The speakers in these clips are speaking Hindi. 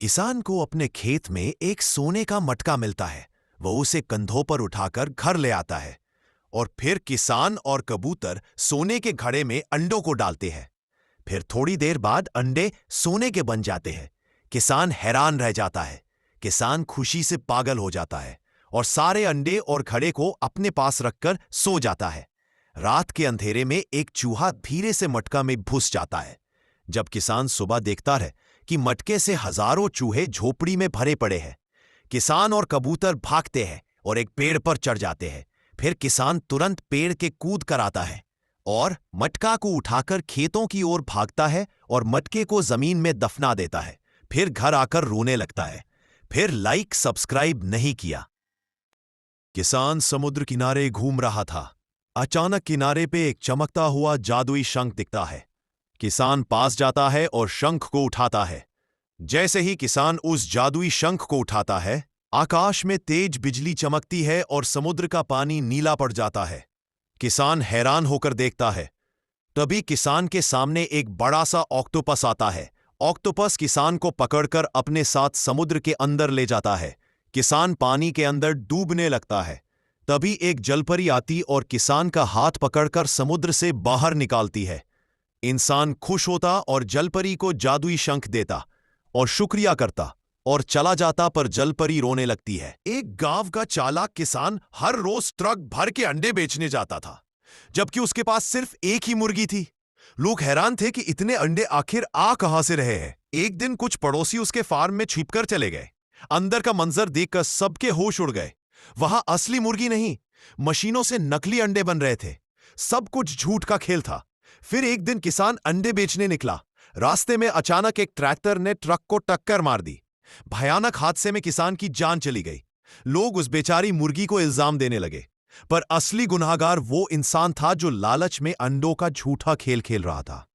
किसान को अपने खेत में एक सोने का मटका मिलता है। वो उसे कंधों पर उठाकर घर ले आता है और फिर किसान और कबूतर सोने के घड़े में अंडों को डालते हैं। फिर थोड़ी देर बाद अंडे सोने के बन जाते हैं। किसान हैरान रह जाता है। किसान खुशी से पागल हो जाता है और सारे अंडे और घड़े को अपने पास रखकर सो जाता है। रात के अंधेरे में एक चूहा धीरे से मटका में घुस जाता है। जब किसान सुबह देखता है कि मटके से हजारों चूहे झोपड़ी में भरे पड़े हैं, किसान और कबूतर भागते हैं और एक पेड़ पर चढ़ जाते हैं। फिर किसान तुरंत पेड़ के कूद कर आता है और मटका को उठाकर खेतों की ओर भागता है और मटके को जमीन में दफना देता है। फिर घर आकर रोने लगता है। फिर लाइक सब्सक्राइब नहीं किया। किसान समुद्र किनारे घूम रहा था। अचानक किनारे पे एक चमकता हुआ जादुई शंख दिखता है। किसान पास जाता है और शंख को उठाता है। जैसे ही किसान उस जादुई शंख को उठाता है, आकाश में तेज बिजली चमकती है और समुद्र का पानी नीला पड़ जाता है। किसान हैरान होकर देखता है। तभी किसान के सामने एक बड़ा सा ऑक्टोपस आता है। ऑक्टोपस किसान को पकड़कर अपने साथ समुद्र के अंदर ले जाता है। किसान पानी के अंदर डूबने लगता है। तभी एक जलपरी आती और किसान का हाथ पकड़कर समुद्र से बाहर निकालती है। इंसान खुश होता और जलपरी को जादुई शंख देता और शुक्रिया करता और चला जाता, पर जलपरी रोने लगती है। एक गांव का चालाक किसान हर रोज ट्रक भर के अंडे बेचने जाता था, जबकि उसके पास सिर्फ एक ही मुर्गी थी। लोग हैरान थे कि इतने अंडे आखिर आ कहां से रहे हैं। एक दिन कुछ पड़ोसी उसके फार्म में छिपकर चले गए। अंदर का मंजर देखकर सबके होश उड़ गए। वहां असली मुर्गी नहीं, मशीनों से नकली अंडे बन रहे थे। सब कुछ झूठ का खेल था। फिर एक दिन किसान अंडे बेचने निकला। रास्ते में अचानक एक ट्रैक्टर ने ट्रक को टक्कर मार दी। भयानक हादसे में किसान की जान चली गई। लोग उस बेचारी मुर्गी को इल्जाम देने लगे, पर असली गुनहगार वो इंसान था जो लालच में अंडों का झूठा खेल खेल रहा था।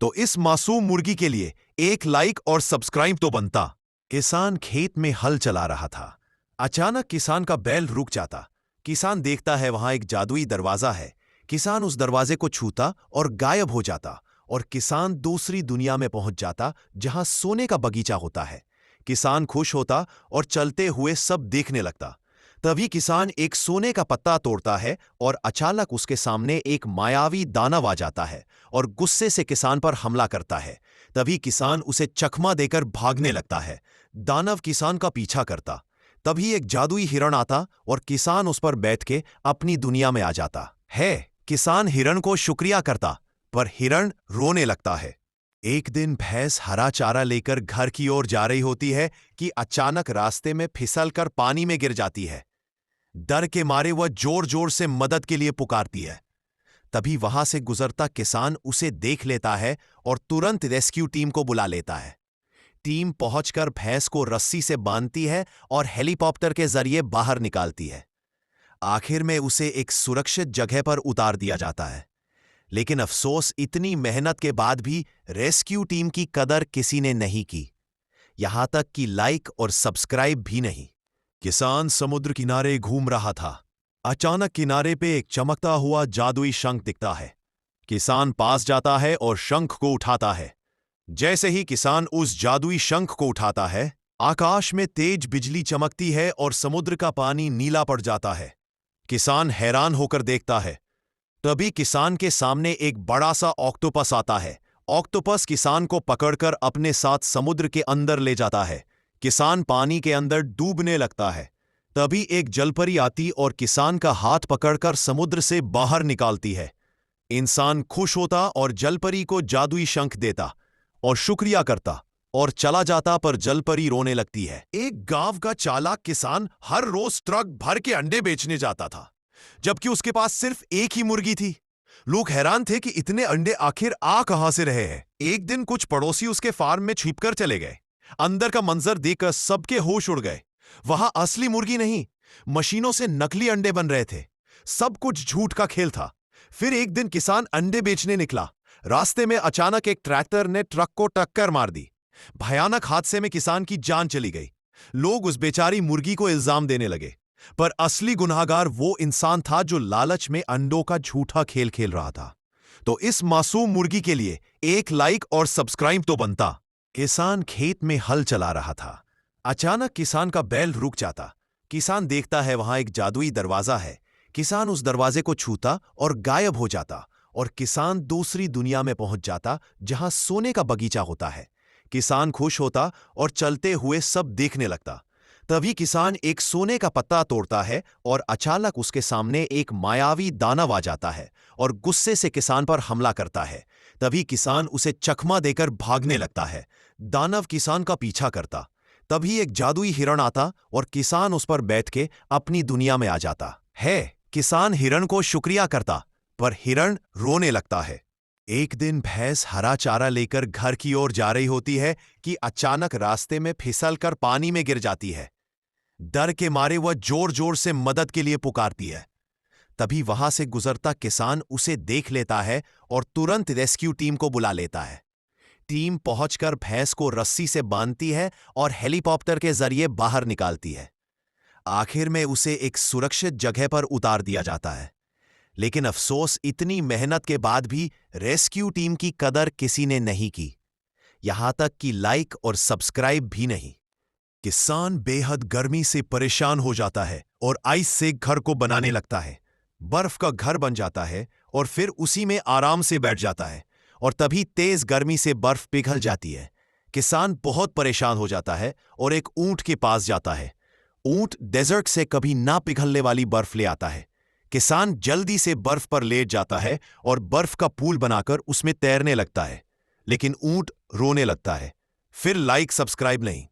तो इस मासूम मुर्गी के लिए एक लाइक और सब्सक्राइब तो बनता। किसान खेत में हल चला रहा था। अचानक किसान का बैल रुक जाता। किसान देखता है वहां एक जादुई दरवाजा है। किसान उस दरवाजे को छूता और गायब हो जाता और किसान दूसरी दुनिया में पहुंच जाता, जहां सोने का बगीचा होता है। किसान खुश होता और चलते हुए सब देखने लगता। तभी किसान एक सोने का पत्ता तोड़ता है और अचानक उसके सामने एक मायावी दानव आ जाता है और गुस्से से किसान पर हमला करता है। तभी किसान उसे चकमा देकर भागने लगता है। दानव किसान का पीछा करता। तभी एक जादुई हिरण आता और किसान उस पर बैठ के अपनी दुनिया में आ जाता है। किसान हिरण को शुक्रिया करता, पर हिरण रोने लगता है। एक दिन भैंस हरा चारा लेकर घर की ओर जा रही होती है कि अचानक रास्ते में फिसलकर पानी में गिर जाती है। डर के मारे वह जोर जोर से मदद के लिए पुकारती है। तभी वहां से गुजरता किसान उसे देख लेता है और तुरंत रेस्क्यू टीम को बुला लेता है। टीम पहुंचकर भैंस को रस्सी से बांधती है और हेलीकॉप्टर के जरिए बाहर निकालती है। आखिर में उसे एक सुरक्षित जगह पर उतार दिया जाता है। लेकिन अफसोस, इतनी मेहनत के बाद भी रेस्क्यू टीम की कदर किसी ने नहीं की, यहां तक कि लाइक और सब्सक्राइब भी नहीं। किसान समुद्र किनारे घूम रहा था। अचानक किनारे पे एक चमकता हुआ जादुई शंख दिखता है। किसान पास जाता है और शंख को उठाता है। जैसे ही किसान उस जादुई शंख को उठाता है, आकाश में तेज बिजली चमकती है और समुद्र का पानी नीला पड़ जाता है। किसान हैरान होकर देखता है। तभी किसान के सामने एक बड़ा सा ऑक्टोपस आता है। ऑक्टोपस किसान को पकड़कर अपने साथ समुद्र के अंदर ले जाता है। किसान पानी के अंदर डूबने लगता है। तभी एक जलपरी आती और किसान का हाथ पकड़कर समुद्र से बाहर निकालती है। इंसान खुश होता और जलपरी को जादुई शंख देता और शुक्रिया करता और चला जाता, पर जलपरी रोने लगती है। एक गांव का चालाक किसान हर रोज ट्रक भर के अंडे बेचने जाता था, जबकि उसके पास सिर्फ एक ही मुर्गी थी। लोग हैरान थे कि इतने अंडे आखिर आ कहां से रहे हैं। एक दिन कुछ पड़ोसी उसके फार्म में छिपकर चले गए। अंदर का मंजर देखकर सबके होश उड़ गए। वहां असली मुर्गी नहीं, मशीनों से नकली अंडे बन रहे थे। सब कुछ झूठ का खेल था। फिर एक दिन किसान अंडे बेचने निकला। रास्ते में अचानक एक ट्रैक्टर ने ट्रक को टक्कर मार दी। भयानक हादसे में किसान की जान चली गई। लोग उस बेचारी मुर्गी को इल्जाम देने लगे, पर असली गुनहगार वो इंसान था जो लालच में अंडों का झूठा खेल खेल रहा था। तो इस मासूम मुर्गी के लिए एक लाइक और सब्सक्राइब तो बनता। किसान खेत में हल चला रहा था। अचानक किसान का बैल रुक जाता। किसान देखता है वहां एक जादुई दरवाजा है। किसान उस दरवाजे को छूता और गायब हो जाता और किसान दूसरी दुनिया में पहुंच जाता जहां सोने का बगीचा होता है। किसान खुश होता और चलते हुए सब देखने लगता। तभी किसान एक सोने का पत्ता तोड़ता है और अचानक उसके सामने एक मायावी दानव आ जाता है और गुस्से से किसान पर हमला करता है। तभी किसान उसे चकमा देकर भागने लगता है। दानव किसान का पीछा करता। तभी एक जादुई हिरण आता और किसान उस पर बैठ के अपनी दुनिया में आ जाता है। किसान हिरण को शुक्रिया करता, पर हिरण रोने लगता है। एक दिन भैंस हरा चारा लेकर घर की ओर जा रही होती है कि अचानक रास्ते में फिसलकर पानी में गिर जाती है। डर के मारे वह जोर जोर से मदद के लिए पुकारती है। तभी वहां से गुजरता किसान उसे देख लेता है और तुरंत रेस्क्यू टीम को बुला लेता है। टीम पहुंचकर भैंस को रस्सी से बांधती है और हेलीकॉप्टर के जरिए बाहर निकालती है। आखिर में उसे एक सुरक्षित जगह पर उतार दिया जाता है। लेकिन अफसोस, इतनी मेहनत के बाद भी रेस्क्यू टीम की कदर किसी ने नहीं की, यहां तक कि लाइक और सब्सक्राइब भी नहीं। किसान बेहद गर्मी से परेशान हो जाता है और आइस से घर को बनाने लगता है। बर्फ का घर बन जाता है और फिर उसी में आराम से बैठ जाता है और तभी तेज गर्मी से बर्फ पिघल जाती है। किसान बहुत परेशान हो जाता है और एक ऊंट के पास जाता है। ऊंट डेजर्ट से कभी ना पिघलने वाली बर्फ ले आता है। किसान जल्दी से बर्फ पर लेट जाता है और बर्फ का पूल बनाकर उसमें तैरने लगता है। लेकिन ऊंट रोने लगता है। फिर लाइक सब्सक्राइब नहीं।